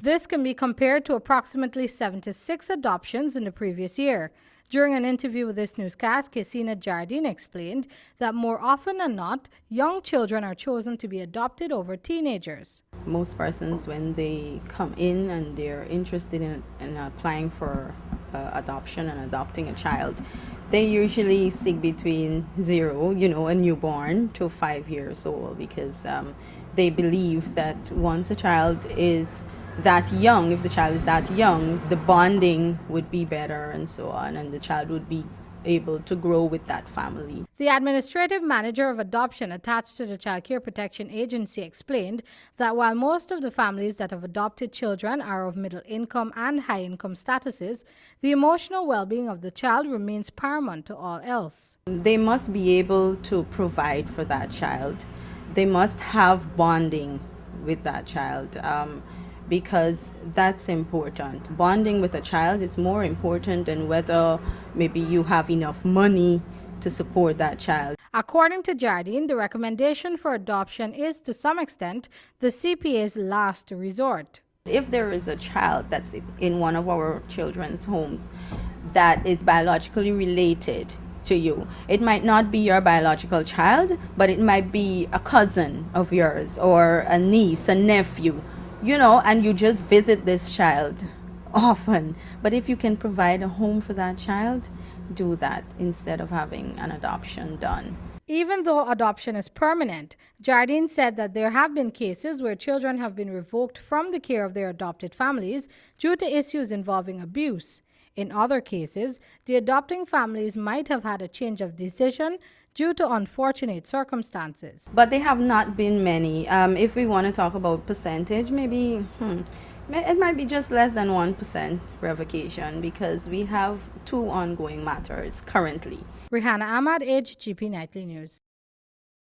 This can be compared to approximately 76 adoptions in the previous year. During an interview with this newscast, Kesina Jardine explained that more often than not, young children are chosen to be adopted over teenagers. Most persons, when they come in and they're interested in applying for adoption and adopting a child, they usually seek between 0, a newborn, to 5 years old, because they believe that once a child is that young, if the child is that young, the bonding would be better and so on, and the child would be able to grow with that family. The administrative manager of adoption attached to the Child Care Protection Agency explained that while most of the families that have adopted children are of middle income and high income statuses, the emotional well-being of the child remains paramount to all else. They must be able to provide for that child. They must have bonding with that child. Because that's important. Bonding with a child is more important than whether maybe you have enough money to support that child. According to Jardine, the recommendation for adoption is, to some extent, the CPA's last resort. If there is a child that's in one of our children's homes that is biologically related to you, it might not be your biological child, but it might be a cousin of yours or a niece, a nephew, and you just visit this child often. But if you can provide a home for that child, do that instead of having an adoption done. Even though adoption is permanent, Jardine said that there have been cases where children have been revoked from the care of their adopted families due to issues involving abuse. In other cases, the adopting families might have had a change of decision due to unfortunate circumstances. But they have not been many. If we want to talk about percentage, maybe it might be just less than 1% revocation, because we have 2 ongoing matters currently. Rihanna Ahmad, Age GP Nightly News.